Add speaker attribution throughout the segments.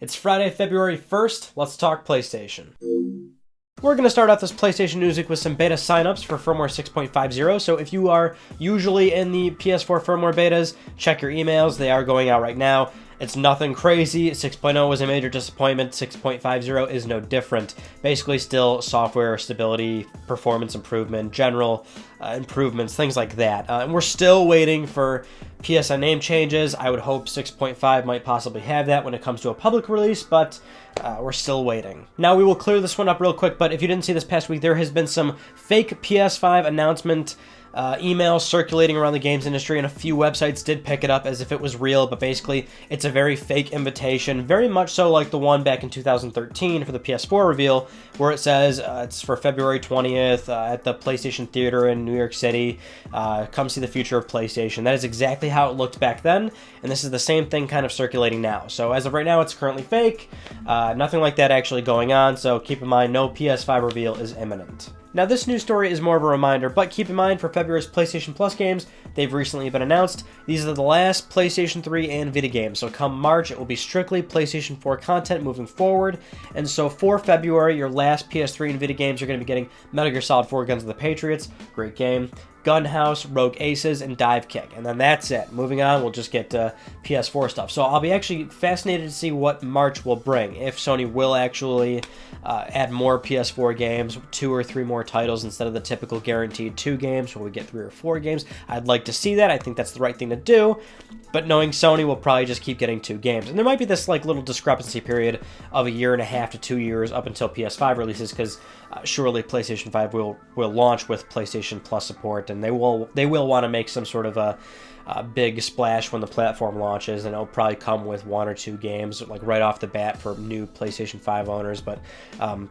Speaker 1: It's Friday, February 1st. Let's talk PlayStation. We're going to start off this PlayStation News Week with some beta signups for firmware 6.50. So if you are usually in the PS4 firmware betas, check your emails. They are going out right now. It's nothing crazy. 6.0 was a major disappointment. 6.50 is no different. Basically still software stability, performance improvement, general improvements, things like that. And we're still waiting for PSN name changes. I would hope 6.5 might possibly have that when it comes to a public release, but we're still waiting. Now we will clear this one up real quick, but if you didn't see this past week, there has been some fake PS5 announcement emails circulating around the games industry, and a few websites did pick it up as if it was real, but basically it's a very fake invitation, very much so like the one back in 2013 for the PS4 reveal, where it says it's for February 20th at the PlayStation Theater in New York City. Come see the future of PlayStation. That is exactly how it looked back then, and this is the same thing kind of circulating now. So as of right now, it's currently fake. Nothing like that actually going on, so keep in mind no PS5 reveal is imminent. Now this news story is more of a reminder, but keep in mind for February's PlayStation Plus games, they've recently been announced. These are the last PlayStation 3 and Vita games, so come March it will be strictly PlayStation 4 content moving forward. And so for February, your last PS3 and Vita games are going to be getting Metal Gear Solid 4 Guns of the Patriots, great game, Gunhouse, Rogue Aces, and Dive Kick. And then that's it. Moving on, we'll just get PS4 stuff. So I'll be actually fascinated to see what March will bring. If Sony will actually add more PS4 games, 2 or 3 more titles instead of the typical guaranteed 2 games where we get 3 or 4 games. I'd like to see that. I think that's the right thing to do. But knowing Sony, will probably just keep getting 2 games. And there might be this like little discrepancy period of 1.5 to 2 years up until PS5 releases, because surely PlayStation 5 will launch with PlayStation Plus support, and they will want to make some sort of a big splash when the platform launches, and it'll probably come with 1 or 2 games like right off the bat for new PlayStation 5 owners. But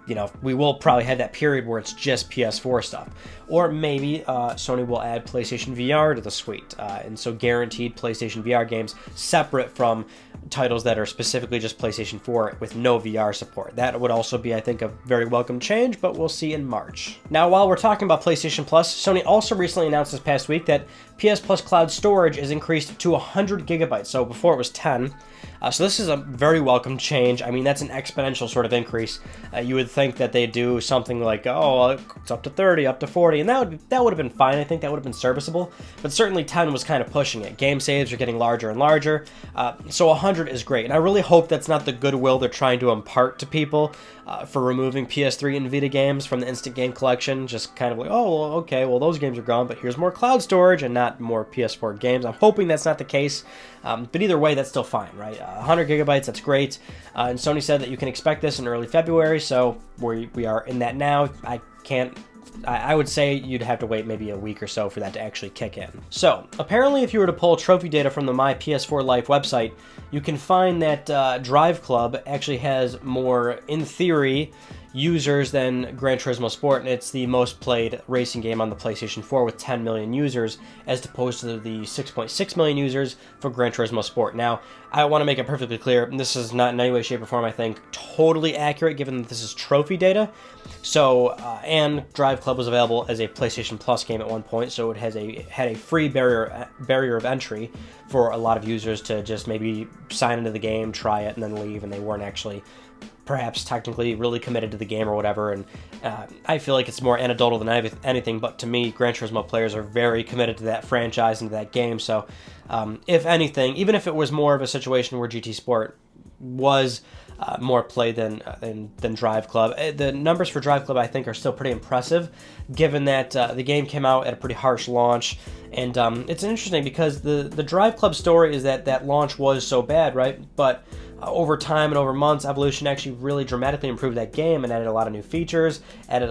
Speaker 1: you know, we will probably have that period where it's just PS4 stuff, or maybe Sony will add PlayStation VR to the suite, and so guaranteed PlayStation VR games separate from titles that are specifically just PlayStation 4 with no VR support. That would also be, I think, a very welcome change, but we'll see in March. Now, while we're talking about PlayStation Plus, Sony also recently announced this past week that PS Plus cloud storage is increased to 100 gigabytes. So before it was 10. So this is a very welcome change. I mean, that's an exponential sort of increase. You would think that they do something like, oh, it's up to 30, up to 40, and that would have been fine. I think that would have been serviceable. But certainly 10 was kind of pushing it. Game saves are getting larger and larger. So 100 is great. And I really hope that's not the goodwill they're trying to impart to people for removing PS3 and Vita games from the Instant Game Collection. Just kind of like, oh, well, okay, well, those games are gone, but here's more cloud storage and not more PS4 games. I'm hoping that's not the case. But either way, that's still fine, right? 100 gigabytes, that's great. And Sony said that you can expect this in early February, so we are in that now. I would say you'd have to wait maybe a week or so for that to actually kick in. So, apparently if you were to pull trophy data from the My PS4 Life website, you can find that Driveclub actually has more, in theory, users than Gran Turismo Sport, and it's the most played racing game on the PlayStation 4 with 10 million users, as opposed to the 6.6 million users for Gran Turismo Sport. Now, I want to make it perfectly clear, this is not in any way, shape, or form, I think, totally accurate, given that this is trophy data. So, and Driveclub was available as a PlayStation Plus game at one point, so it had a free barrier of entry for a lot of users to just maybe sign into the game, try it, and then leave, and they weren't actually perhaps technically really committed to the game or whatever. And I feel like it's more anecdotal than anything, but to me, Gran Turismo players are very committed to that franchise and to that game. So if anything, even if it was more of a situation where GT Sport was more played than Driveclub, the numbers for Driveclub I think are still pretty impressive, given that the game came out at a pretty harsh launch. And it's interesting because the Driveclub story is that launch was so bad, right? But over time and over months, Evolution actually really dramatically improved that game and added a lot of new features, added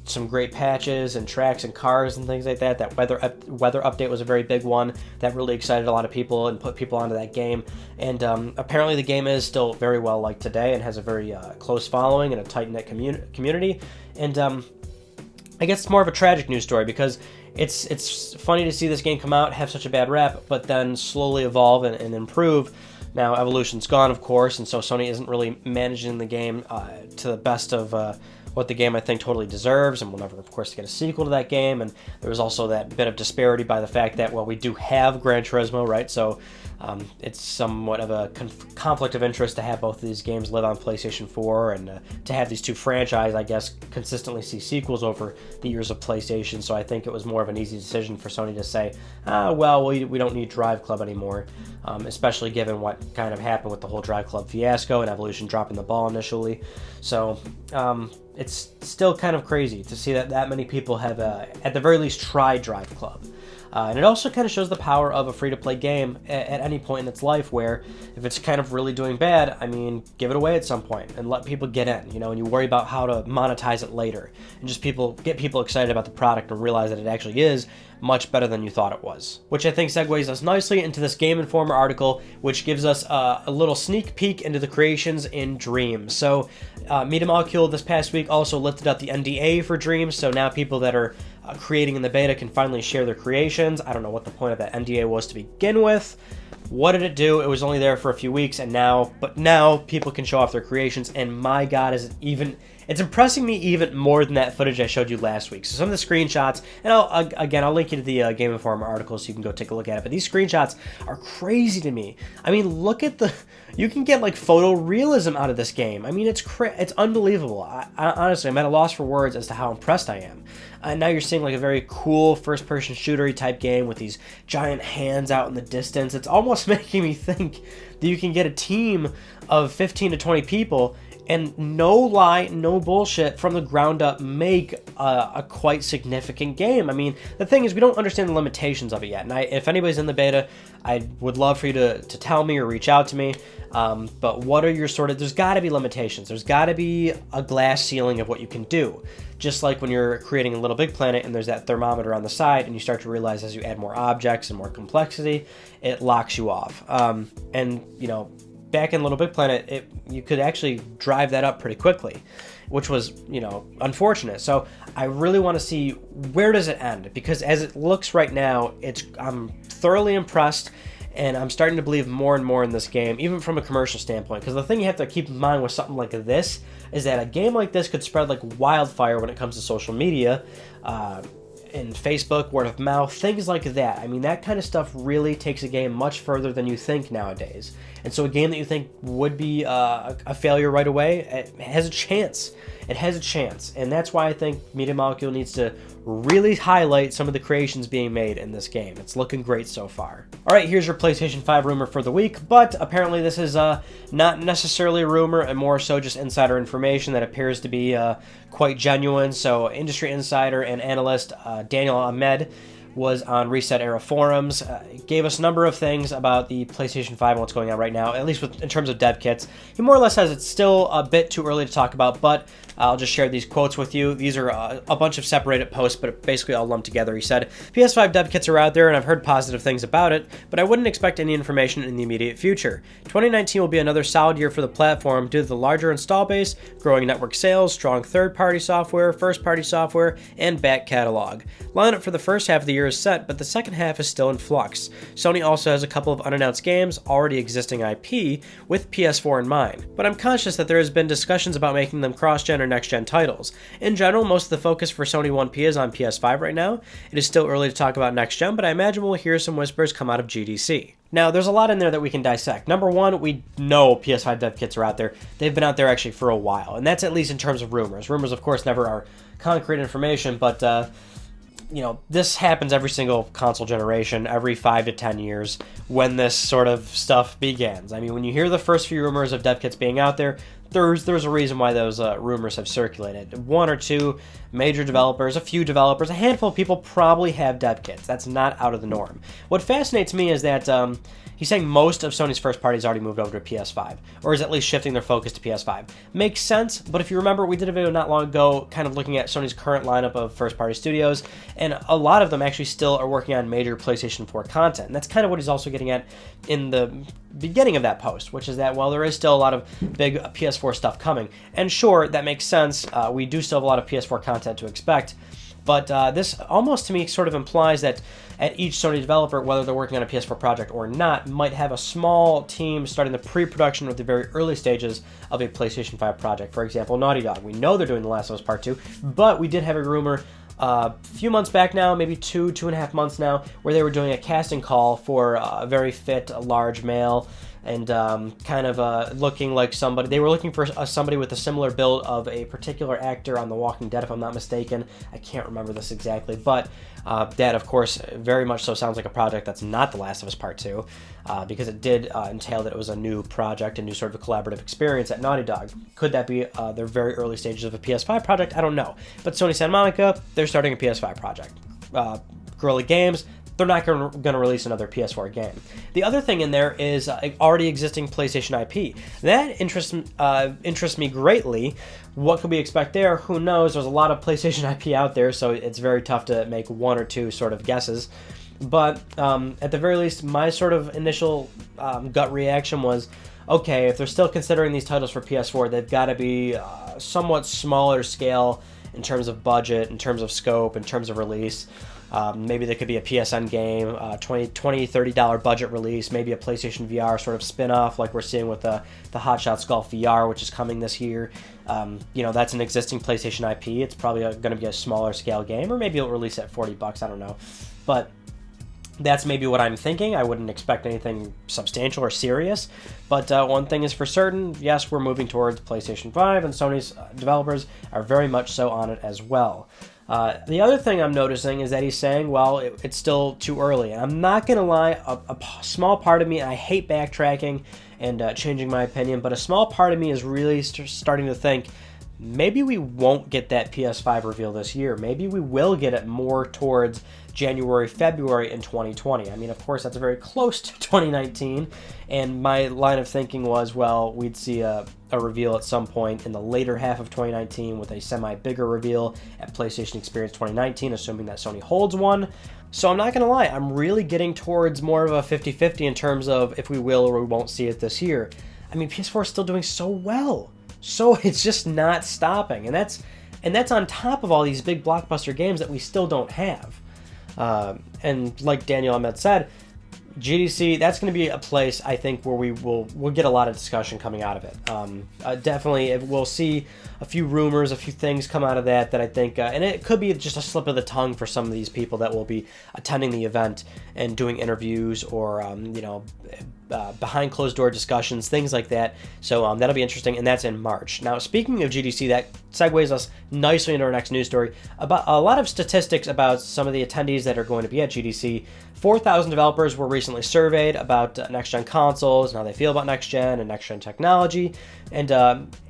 Speaker 1: some great patches and tracks and cars and things like that. That weather update was a very big one that really excited a lot of people and put people onto that game. And apparently the game is still very well liked today and has a very close following and a tight-knit community. And I guess it's more of a tragic news story, because it's funny to see this game come out, have such a bad rap, but then slowly evolve and improve. Now, Evolution's gone, of course, and so Sony isn't really managing the game to the best of what the game, I think, totally deserves, and we'll never, of course, get a sequel to that game. And there was also that bit of disparity by the fact that, well, we do have Gran Turismo, right? So It's somewhat of a conflict of interest to have both of these games live on PlayStation 4 and to have these two franchises, I guess, consistently see sequels over the years of PlayStation. So I think it was more of an easy decision for Sony to say, well, we don't need Driveclub anymore, especially given what kind of happened with the whole Driveclub fiasco and Evolution dropping the ball initially. So it's still kind of crazy to see that many people have, at the very least, tried Driveclub. And it also kind of shows the power of a free-to-play game at any point in its life, where if it's kind of really doing bad, I mean, give it away at some point and let people get in, and you worry about how to monetize it later, and just get people excited about the product and realize that it actually is much better than you thought it was. Which I think segues us nicely into this Game Informer article, which gives us a little sneak peek into the creations in Dream. So Media Molecule this past week also lifted up the NDA for Dream, so now people that are creating in the beta can finally share their creations. I don't know what the point of that NDA was to begin with. What did it do? It was only there for a few weeks, and now people can show off their creations, and my god, it's impressing me even more than that footage I showed you last week. So some of the screenshots, and I'll link you to the Game Informer article so you can go take a look at it, but these screenshots are crazy to me. I mean, look at you can get like photorealism out of this game. I mean, it's unbelievable. I honestly, I'm at a loss for words as to how impressed I am. Now you're seeing like a very cool first-person shooter-y type game with these giant hands out in the distance. It's almost making me think that you can get a team of 15 to 20 people and no lie, no bullshit, from the ground up make a quite significant game. I mean, the thing is, we don't understand the limitations of it yet. And if anybody's in the beta, I would love for you to tell me or reach out to me. But what are your there's got to be limitations. There's got to be a glass ceiling of what you can do. Just like when you're creating a Little Big Planet and there's that thermometer on the side, and you start to realize as you add more objects and more complexity, it locks you off. Back in Little Big Planet, you could actually drive that up pretty quickly, which was, unfortunate. So I really want to see, where does it end? Because as it looks right now, I'm thoroughly impressed, and I'm starting to believe more and more in this game, even from a commercial standpoint. Because the thing you have to keep in mind with something like this is that a game like this could spread like wildfire when it comes to social media, in Facebook, word of mouth, things like that. I mean, that kind of stuff really takes a game much further than you think nowadays. And so a game that you think would be a failure right away, it has a chance. It has a chance. And that's why I think Media Molecule needs to really highlight some of the creations being made in this game. It's looking great so far. All right, here's your PlayStation 5 rumor for the week, but apparently this is not necessarily a rumor, and more so just insider information that appears to be quite genuine. So industry insider and analyst Daniel Ahmed was on Reset Era forums, gave us a number of things about the PlayStation 5 and what's going on right now, at least in terms of dev kits. He more or less says it's still a bit too early to talk about, but I'll just share these quotes with you. These are a bunch of separated posts, but basically all lumped together. He said, PS5 dev kits are out there, and I've heard positive things about it, but I wouldn't expect any information in the immediate future. 2019 will be another solid year for the platform due to the larger install base, growing network sales, strong third-party software, first-party software, and back catalog. Lineup for the first half of the year is set, but the second half is still in flux. Sony also has a couple of unannounced games, already existing IP, with PS4 in mind, but I'm conscious that there has been discussions about making them cross-gen or next-gen titles. In general, most of the focus for Sony 1P is on PS5 right now. It is still early to talk about next-gen, but I imagine we'll hear some whispers come out of GDC. Now, there's a lot in there that we can dissect. Number one, we know PS5 dev kits are out there. They've been out there actually for a while, and that's at least in terms of rumors. Rumors, of course, never are concrete information, but this happens every single console generation, every 5 to 10 years, when this sort of stuff begins. I mean, when you hear the first few rumors of dev kits being out there, there's a reason why those rumors have circulated. One or two major developers, a few developers, a handful of people probably have dev kits. That's not out of the norm. What fascinates me is that he's saying most of Sony's first party's already moved over to PS5, or is at least shifting their focus to PS5. Makes sense, but if you remember, we did a video not long ago kind of looking at Sony's current lineup of first-party studios, and a lot of them actually still are working on major PlayStation 4 content. And that's kind of what he's also getting at in the beginning of that post, which is that while there is still a lot of big PS4 stuff coming, and sure, that makes sense, we do still have a lot of PS4 content to expect, but this almost to me sort of implies that at each Sony developer, whether they're working on a PS4 project or not, might have a small team starting the pre-production of the very early stages of a PlayStation 5 project. For example, Naughty Dog. We know they're doing The Last of Us Part 2, but we did have a rumor a few months back now, maybe 2.5 months now, where they were doing a casting call for a very fit, large male, and kind of looking like somebody. They were looking for somebody with a similar build of a particular actor on The Walking Dead, if I'm not mistaken. I can't remember this exactly, but that, of course, very much so sounds like a project that's not The Last of Us Part 2, because it did entail that it was a new project, a new sort of a collaborative experience at Naughty Dog. Could that be their very early stages of a PS5 project? I don't know. But Sony Santa Monica, they're starting a PS5 project. Guerrilla Games, they're not going to release another PS4 game. The other thing in there is already existing PlayStation IP. That interests me greatly. What could we expect there? Who knows? There's a lot of PlayStation IP out there, so it's very tough to make one or two sort of guesses. But at the very least, my sort of initial gut reaction was, okay, if they're still considering these titles for PS4, they've got to be somewhat smaller scale in terms of budget, in terms of scope, in terms of release. Maybe there could be a PSN game, $20, $30 budget release, maybe a PlayStation VR sort of spin-off like we're seeing with the Hot Shots Golf VR, which is coming this year. That's an existing PlayStation IP. It's probably going to be a smaller scale game, or maybe it'll release at $40, I don't know. But that's maybe what I'm thinking. I wouldn't expect anything substantial or serious. But one thing is for certain, yes, we're moving towards PlayStation 5, and Sony's developers are very much so on it as well. The other thing I'm noticing is that he's saying, well, it's still too early. And I'm not going to lie, a small part of me, and I hate backtracking and changing my opinion, but a small part of me is really starting to think, maybe we won't get that PS5 reveal this year. Maybe we will get it more towards January, February in 2020. I mean, of course, that's very close to 2019, and my line of thinking was, well, we'd see a reveal at some point in the later half of 2019 with a semi-bigger reveal at PlayStation Experience 2019, assuming that Sony holds one. So I'm not going to lie, I'm really getting towards more of a 50-50 in terms of if we will or we won't see it this year. I mean, PS4 is still doing so well. So it's just not stopping, and that's on top of all these big blockbuster games that we still don't have. And like Daniel Ahmed said, GDC, that's going to be a place I think where we'll get a lot of discussion coming out of it. Definitely, we'll see a few rumors, a few things come out of that I think, and it could be just a slip of the tongue for some of these people that will be attending the event and doing interviews or behind closed door discussions, things like that. So that'll be interesting, and that's in March. Now, speaking of GDC, that segues us nicely into our next news story about a lot of statistics about some of the attendees that are going to be at GDC. 4,000 developers were recently surveyed about next-gen consoles and how they feel about next-gen and next-gen technology, and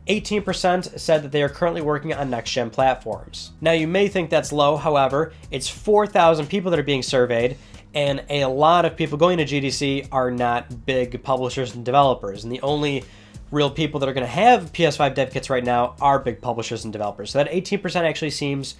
Speaker 1: 18% said that they are currently working on next-gen platforms. Now, you may think that's low, however, it's 4,000 people that are being surveyed, and a lot of people going to GDC are not big publishers and developers, and the only real people that are going to have PS5 dev kits right now are big publishers and developers. So that 18% actually seems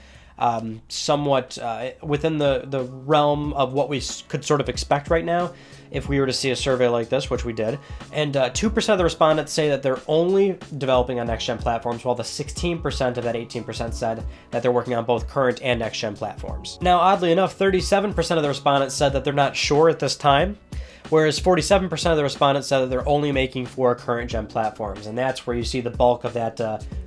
Speaker 1: somewhat within the realm of what we could sort of expect right now if we were to see a survey like this, which we did. And 2% of the respondents say that they're only developing on next-gen platforms, while the 16% of that 18% said that they're working on both current and next-gen platforms. Now, oddly enough, 37% of the respondents said that they're not sure at this time, whereas 47% of the respondents said that they're only making for current-gen platforms. And that's where you see the bulk of that,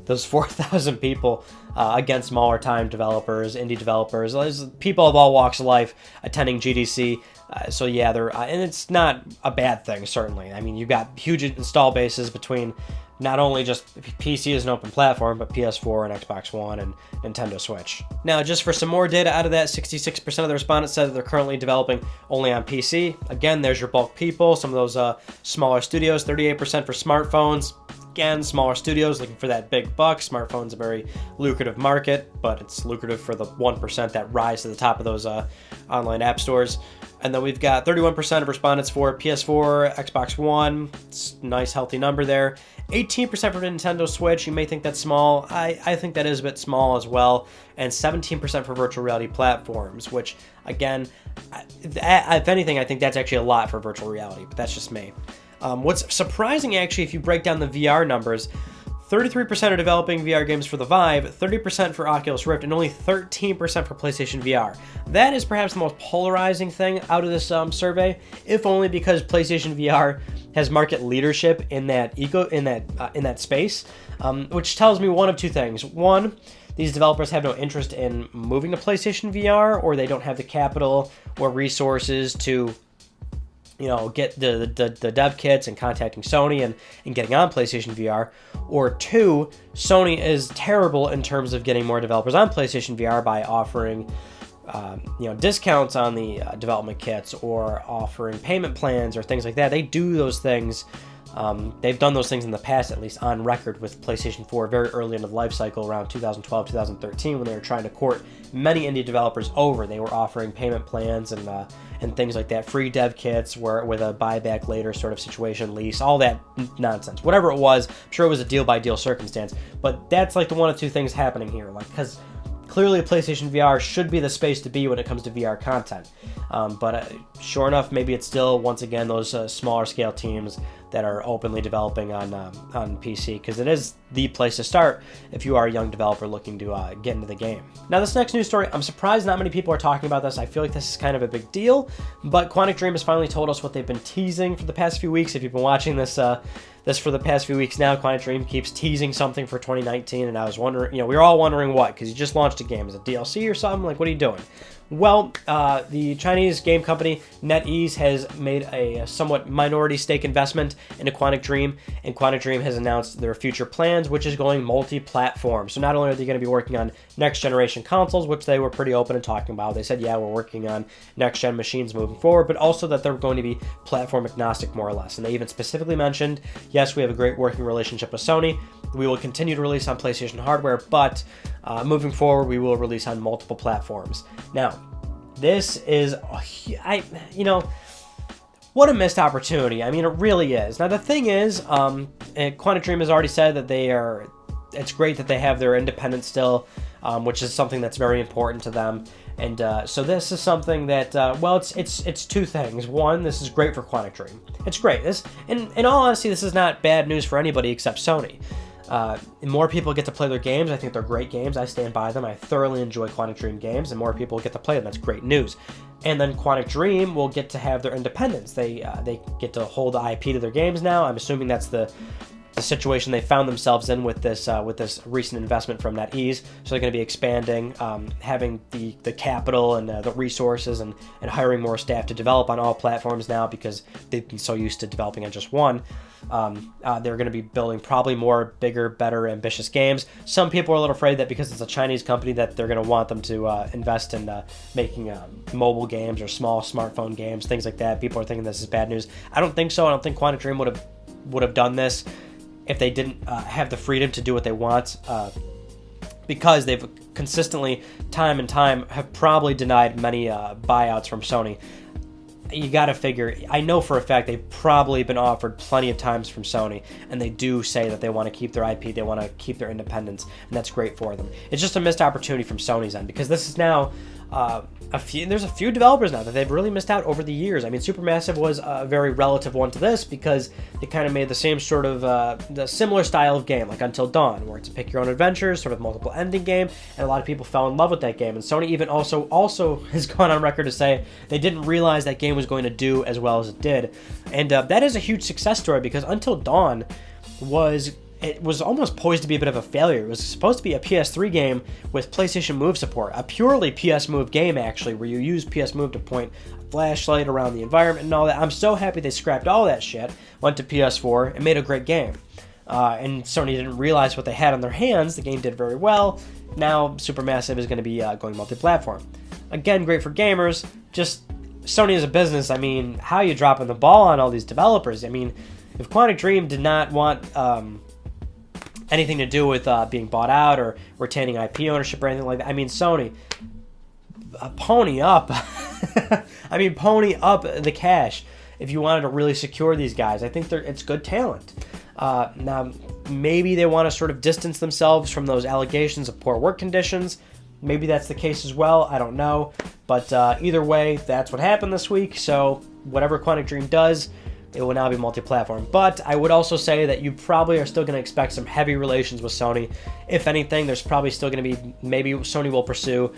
Speaker 1: those 4,000 people against smaller-time developers, indie developers. There's people of all walks of life attending GDC. So yeah, and it's not a bad thing, certainly. I mean, you've got huge install bases between not only just PC as an open platform, but PS4 and Xbox One and Nintendo Switch. Now, just for some more data out of that, 66% of the respondents said that they're currently developing only on PC. Again, there's your bulk people, some of those smaller studios, 38% for smartphones. Again, smaller studios looking for that big buck. Smartphones a very lucrative market, but it's lucrative for the 1% that rise to the top of those online app stores. And then we've got 31% of respondents for PS4, Xbox One. It's a nice, healthy number there. 18% for Nintendo Switch. You may think that's small. I think that is a bit small as well. And 17% for virtual reality platforms, which, again, if anything, I think that's actually a lot for virtual reality, but that's just me. What's surprising, actually, if you break down the VR numbers, 33% are developing VR games for the Vive, 30% for Oculus Rift, and only 13% for PlayStation VR. That is perhaps the most polarizing thing out of this survey, if only because PlayStation VR has market leadership in that space, which tells me one of two things. One, these developers have no interest in moving to PlayStation VR, or they don't have the capital or resources to, you know, get the dev kits and contacting Sony and getting on PlayStation VR, or two, Sony is terrible in terms of getting more developers on PlayStation VR by offering discounts on the development kits, or offering payment plans or things like that. They do those things. They've done those things in the past, at least on record, with PlayStation 4 very early into the life cycle, around 2012, 2013, when they were trying to court many indie developers over. They were offering payment plans and things like that, free dev kits with a buyback later sort of situation, lease, all that nonsense. Whatever it was, I'm sure it was a deal-by-deal circumstance, but that's like the one of two things happening here, like, because clearly PlayStation VR should be the space to be when it comes to VR content. But sure enough, maybe it's still, once again, those smaller scale teams that are openly developing on PC, because it is the place to start if you are a young developer looking to get into the game. Now, this next news story, I'm surprised not many people are talking about this. I feel like this is kind of a big deal, but Quantic Dream has finally told us what they've been teasing for the past few weeks. If you've been watching this for the past few weeks now, Quantic Dream keeps teasing something for 2019, and I was wondering, we were all wondering what, because you just launched a game. Is it DLC or something? Like, what are you doing? Well, the Chinese game company NetEase has made a somewhat minority stake investment into Quantic Dream, and Quantic Dream has announced their future plans, which is going multi-platform. So not only are they going to be working on next-generation consoles, which they were pretty open and talking about, they said, yeah, we're working on next-gen machines moving forward, but also that they're going to be platform agnostic, more or less. And they even specifically mentioned, yes, we have a great working relationship with Sony. We will continue to release on PlayStation hardware, but moving forward, we will release on multiple platforms. Now, this is, what a missed opportunity. I mean, it really is. Now, the thing is, Quantic Dream has already said that it's great that they have their independence still, which is something that's very important to them. And so this is something that, it's two things. One, this is great for Quantic Dream. It's great. In all honesty, this is not bad news for anybody except Sony. More people get to play their games. I think they're great games. I stand by them. I thoroughly enjoy Quantic Dream games, and more people get to play them. That's great news. And then Quantic Dream will get to have their independence. They get to hold the IP to their games now. I'm assuming that's the situation they found themselves in with this recent investment from NetEase. So they're going to be expanding, having the capital and the resources and hiring more staff to develop on all platforms now, because they've been so used to developing on just one. They're going to be building probably more bigger, better, ambitious games. Some people are a little afraid that because it's a Chinese company that they're going to want them to invest in making mobile games or small smartphone games, things like that. People are thinking this is bad news. I don't think so. I don't think Quantic Dream would have done this if they didn't have the freedom to do what they want, because they've consistently, time and time, have probably denied many buyouts from Sony. You got to figure, I know for a fact they've probably been offered plenty of times from Sony, and they do say that they want to keep their IP, they want to keep their independence, and that's great for them. It's just a missed opportunity from Sony's end, because this is now there's a few developers now that they've really missed out over the years. I mean, Supermassive was a very relative one to this, because they kind of made the same sort of the similar style of game, like Until Dawn, where it's a pick your own adventure, sort of multiple ending game, and a lot of people fell in love with that game. And Sony even also has gone on record to say they didn't realize that game was going to do as well as it did. And that is a huge success story, because Until Dawn was almost poised to be a bit of a failure. It was supposed to be a PS3 game with PlayStation Move support, a purely PS Move game, actually, where you use PS Move to point a flashlight around the environment and all that. I'm so happy they scrapped all that shit, went to PS4, and made a great game. And Sony didn't realize what they had on their hands. The game did very well. Now Supermassive is going to be going multi-platform. Again, great for gamers. Just Sony as a business, I mean, how are you dropping the ball on all these developers? I mean, if Quantic Dream did not want anything to do with being bought out or retaining IP ownership or anything like that, I mean, Sony, pony up. I mean, pony up the cash if you wanted to really secure these guys. I think it's good talent. Now, maybe they want to sort of distance themselves from those allegations of poor work conditions. Maybe that's the case as well. I don't know. But either way, that's what happened this week. So whatever Quantic Dream does, it will now be multi-platform. But I would also say that you probably are still going to expect some heavy relations with Sony. If anything, there's probably still going to be, maybe Sony will pursue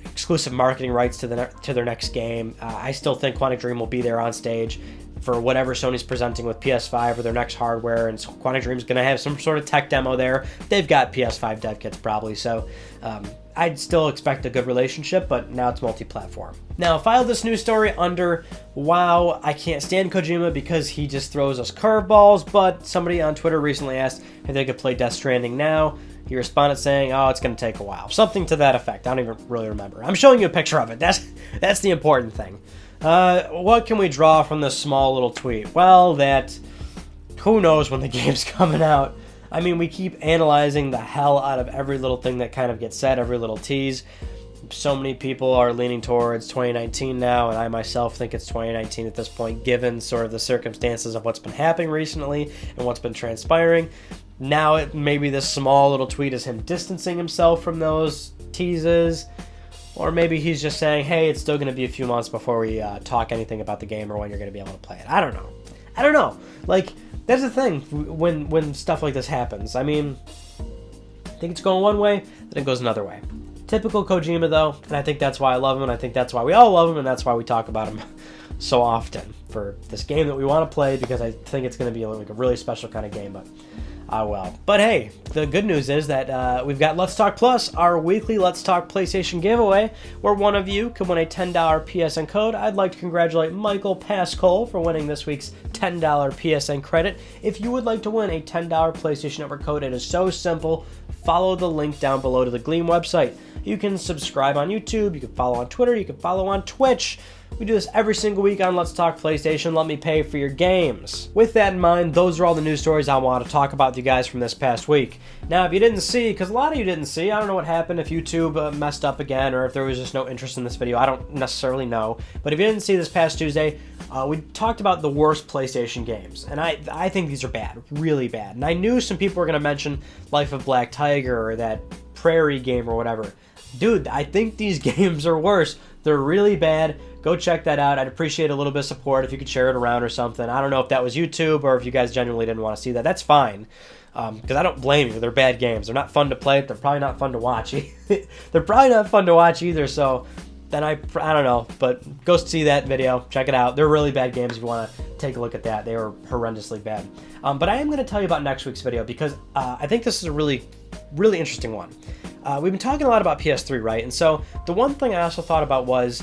Speaker 1: exclusive marketing rights to their next game. I still think Quantic Dream will be there on stage for whatever Sony's presenting with PS5 or their next hardware, and Quantic Dream's going to have some sort of tech demo there. They've got PS5 dev kits probably, so I'd still expect a good relationship, but now it's multi-platform. Now, I filed this news story under, wow, I can't stand Kojima because he just throws us curveballs, but somebody on Twitter recently asked if they could play Death Stranding now. He responded saying, oh, it's going to take a while. Something to that effect. I don't even really remember. I'm showing you a picture of it. That's the important thing. What can we draw from this small little tweet? Well, that who knows when the game's coming out. I mean, we keep analyzing the hell out of every little thing that kind of gets said, every little tease. So many people are leaning towards 2019 now, and I myself think it's 2019 at this point, given sort of the circumstances of what's been happening recently and what's been transpiring. Now, maybe this small little tweet is him distancing himself from those teases, or maybe he's just saying, hey, it's still going to be a few months before we talk anything about the game or when you're going to be able to play it. I don't know. Like, that's the thing when stuff like this happens. I mean, I think it's going one way, then it goes another way. Typical Kojima, though, and I think that's why I love him, and I think that's why we all love him, and that's why we talk about him so often for this game that we want to play, because I think it's going to be like a really special kind of game, but well. But hey, the good news is that we've got Let's Talk Plus, our weekly Let's Talk PlayStation giveaway, where one of you can win a $10 PSN code. I'd like to congratulate Michael Pascal for winning this week's $10 PSN credit. If you would like to win a $10 PlayStation Network code, it is so simple. Follow the link down below to the Gleam website. You can subscribe on YouTube, you can follow on Twitter, you can follow on Twitch. We do this every single week on Let's Talk PlayStation. Let me pay for your games. With that in mind, those are all the news stories I want to talk about with you guys from this past week. Now, if you didn't see, because a lot of you didn't see, I don't know what happened, if YouTube messed up again, or if there was just no interest in this video, I don't necessarily know. But if you didn't see this past Tuesday, we talked about the worst PlayStation games. And I think these are bad, really bad. And I knew some people were going to mention Life of Black Tiger or that Prairie game or whatever. Dude, I think these games are worse. They're really bad. Go check that out. I'd appreciate a little bit of support if you could share it around or something. I don't know if that was YouTube or if you guys genuinely didn't want to see that. That's fine, because I don't blame you. They're bad games. They're not fun to play. They're probably not fun to watch. They're probably not fun to watch either, so then I don't know. But go see that video. Check it out. They're really bad games if you want to take a look at that. They were horrendously bad. But I am going to tell you about next week's video because I think this is a really, really interesting one. We've been talking a lot about PS3, right? And so the one thing I also thought about was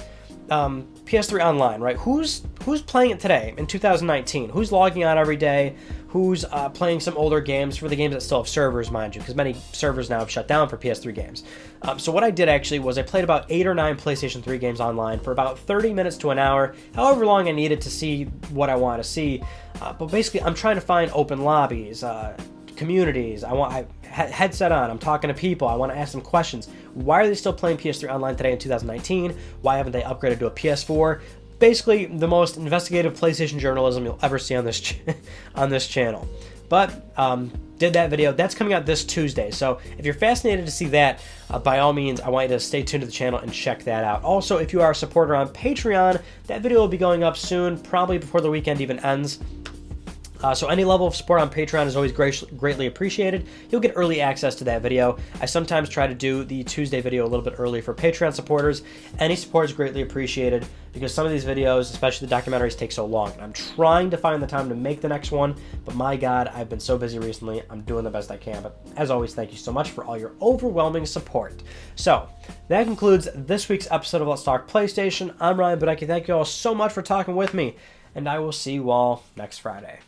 Speaker 1: PS3 Online, right? Who's playing it today in 2019? Who's logging on every day? Who's playing some older games, for the games that still have servers, mind you, because many servers now have shut down for PS3 games. So what I did actually was I played about 8 or 9 PlayStation 3 games online for about 30 minutes to an hour, however long I needed to see what I want to see. But basically, I'm trying to find open lobbies, communities. I headset on, I'm talking to people, I want to ask them questions. Why are they still playing PS3 Online today in 2019? Why haven't they upgraded to a PS4? Basically, the most investigative PlayStation journalism you'll ever see on this on this channel. But did that video. That's coming out this Tuesday. So if you're fascinated to see that, by all means, I want you to stay tuned to the channel and check that out. Also, if you are a supporter on Patreon, that video will be going up soon, probably before the weekend even ends. So any level of support on Patreon is always greatly appreciated. You'll get early access to that video. I sometimes try to do the Tuesday video a little bit early for Patreon supporters. Any support is greatly appreciated because some of these videos, especially the documentaries, take so long. And I'm trying to find the time to make the next one, but my God, I've been so busy recently. I'm doing the best I can. But as always, thank you so much for all your overwhelming support. So that concludes this week's episode of Let's Talk PlayStation. I'm Ryan Badecki. Thank you all so much for talking with me, and I will see you all next Friday.